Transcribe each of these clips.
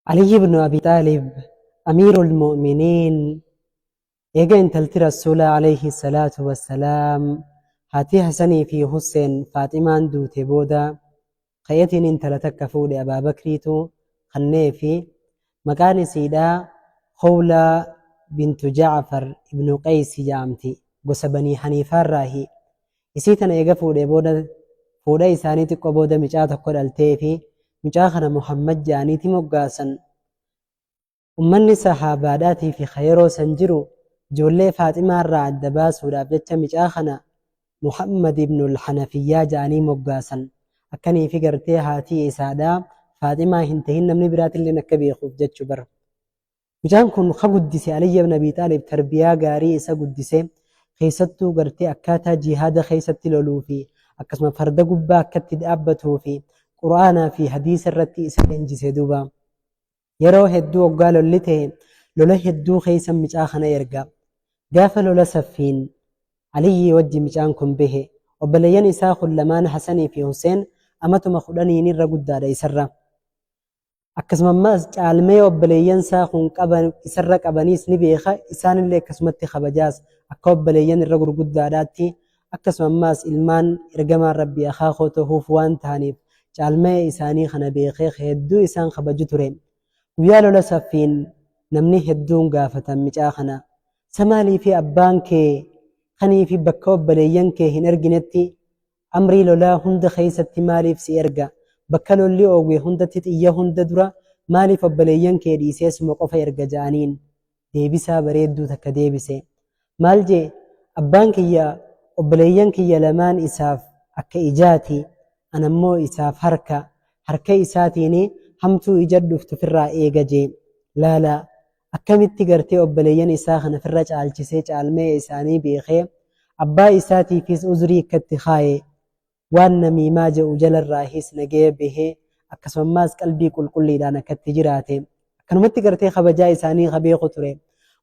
علي بن أبي طالب أمير المؤمنين إيجا انتلت رسول عليه الصلاة والسلام هاتي حسني في حسين فاطمة دوتي بودا خيتين انتلتك فود أبا بكريتو خنيفي مكان سيدا خولة بنت جعفر ابن قيس جامتي قسبني حنيفة الراهي إسيتنا إيجا فود بودا فودا إساني تقو بودا مجاة قد التيفي مجاخنا محمد جانيتي مقاسا ummanni sahabaadhaatii fi khayroo san jiru ijoollee faaximaa irraa adda baasuudhaaf jecha micaa kana muhammad ibnul hanafiyyaa jedhanii moggaasan akkanii fi gartee haatii isaadhaa faaximaa hin tahin namni biraatillee akka beekuuf jechuu bara micaan kun ka guddise aliyya ibn abii xaalib tarbiyaa gaarii isa guddise keessattuu gartee akkaataa jihaada keessatti loluu fi akkasuma farda gubbaa akkatti dhaabbatuu fi quraanaa fi hadiisa irratti isa leenjise duuba yeroo hedduu waggaa lolli ta'e lola hedduu keessa micaa kana erga gaafa lola saffiin aliyyi wajji micaan kun bahe obboleeyyan isaa kun lamaan hasanii fi huseen amatuma 10 irra guddaadha isarra akkasuma ammas caalmee obboleeyyan isaa kun qaban isarra qabaniis ni beeka isaanillee akkasumatti kabajaas akka obboleeyyan irra gurguddaadhaatti akkasuma ammas ilmaan ergamaan rabbii akaakoo ta'uuf waan ta'aniif caalmee isaanii kana beekee hedduu isaan kabaju ture guyyaa lola saffiin namni hedduun gaafatan micaa kana samaalii fi abbaan kee kanii fi bakka obboleeyyan kee hin erginetti amrii lolaa hunda keessatti maaliif si erga bakka lolli oogwe hundatti xiyya hunda dura maaliif obboleeyyan kee dhiisee suma qofa erga ja'aniin deebisaa bareedduu takka deebise maal jee abbaan kiyya obboleeyyan kiyya lamaan isaaf akka ijaati anammoo isaaf harka isaatiin hamtuu ija dhuftu firraa eega jee laala akkamitti gartee obboleeyyan isaa kana firra caalchisee caalmee isaanii beekee abbaa isaatiifis uzrii akkatti kaaye waan namiimaa jedhu jalarraahis nagee bahee akkasumas qalbii qulqulliidhaan akkatti jiraate akkanumatti gartee kabajaa isaanii beeku ture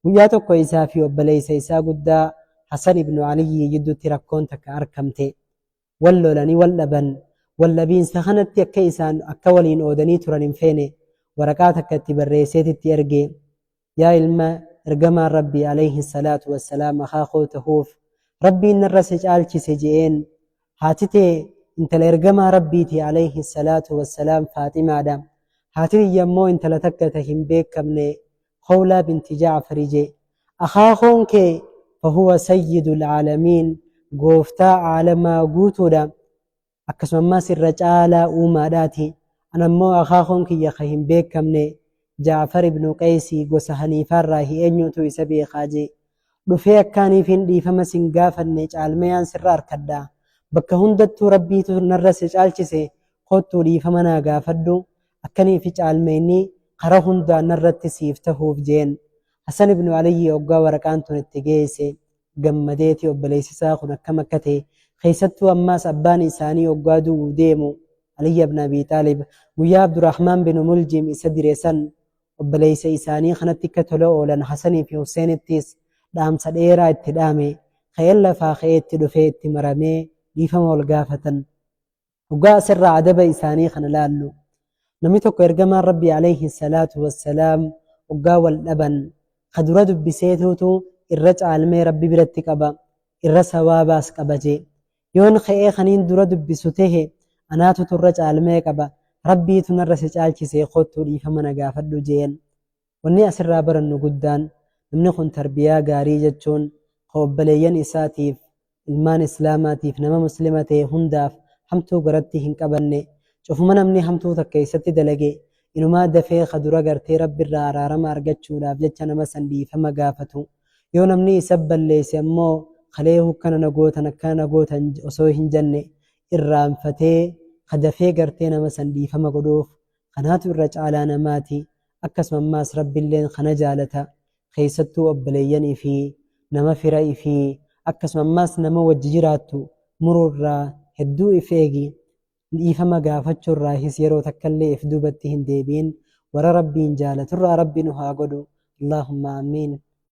guyyaa tokko isaa fi obboleessa isaa guddaa Hasan ibn Aliyyi jidduutti rakkoon takka argamte wal lolanii wal dhaban wallabiinsa kanatti akka isaan akka waliin oodanii turan hin feene waraqaa takka itti barreesseetitti erge yaa ilma ergamaan rabbii alayhi salaatu wassalaam akaakoo tahuuf rabbiin narra si caalchise je'een haatitee intala ergamaa rabbiiti alayhi salaatu wassalaam faaximaadha haatiin yammoo intala takka ta hin beekamne khawlaa binti jaafari je akaakoon kee fahuwa sayyidul caalamiin gooftaa caalamaa guutuudha akkasumas irra caalaa uumaadhaati anammoo akaakoon kiyya ka hin beekamne jaafar ibnu qeysii gosa haniifaarraa eenyutu isa beekaa jee dhufee akkaaniif hin dhiifama sin gaafanne caalmayaan sirra arkadhaa bakka hundattuu rabbiitu narra si caalchise kottuu dhiifama naa gaafadhu akkaniif caalmeenni kara hundaan narratti siif tahuuf jeen Hasan ibnu Aliyyi oggaa waraqaan tun itti geesse gammadeeti obboleessisaa kun akkam akka ta'e keessattuu ammaas abbaan isaanii oggaa du'uu deemu Aliyyi ibn Abii Xaalib guyyaa Abdurrahmaan bin Muljim isa direessan obboleessa isaanii kanatti akka tola oolan Hasanii fi Huseenittis dhaamsa dheeraa itti dhaame ka'een lafaa ka'ee itti dhufee itti maramee dhiifama wal gaafatan oggaa asirraa adaba isaanii kana laallu namni tokko ergamaan rabbii alayhi salaatu wassalaam oggaa wal dhaban kadura dubbiseetuutu irra caalmee rabbi biratti qaba irra sawaabaas qaba jee yoon ka'ee kaniin dura dubbisu tahe anaatu turra caalmee qaba rabbiitu narra si caalchisee kottuu dhiifama na gaafadhu jeen wanni asirraa barannu guddaan namni kun tarbiyaa gaarii jechuun obboleeyyan isaatiif ilmaan islaamaatiif nama muslima ta'e hundaaf hamtuu garatti hin qabanne cufuma namni hamtuu takka keessatti dalage inumaa dafee kadura gartee rabbiirraa araarama argachuudhaaf jecha nama san dhiifama gaafatu yoo namni isa balleesse ammoo kalee hukkana nagootan akkana nagootan osoo hin jenne irraanfatee kadafee gartee nama san dhiifama godhuuf kanaatu irra caalaa namaati akkasuma ammaas rabbiilleen kana jaalata keessattuu obboleeyyanii fi nama firaa fi akkasuma ammaas nama wajji jiraattu muruurraa hedduu if eegi dhiifama gaafachuurraahis yeroo takkallee if duubatti hin deebiin warra rabbiin jaalaturraa rabbiin haa godhu Allaahumma amiin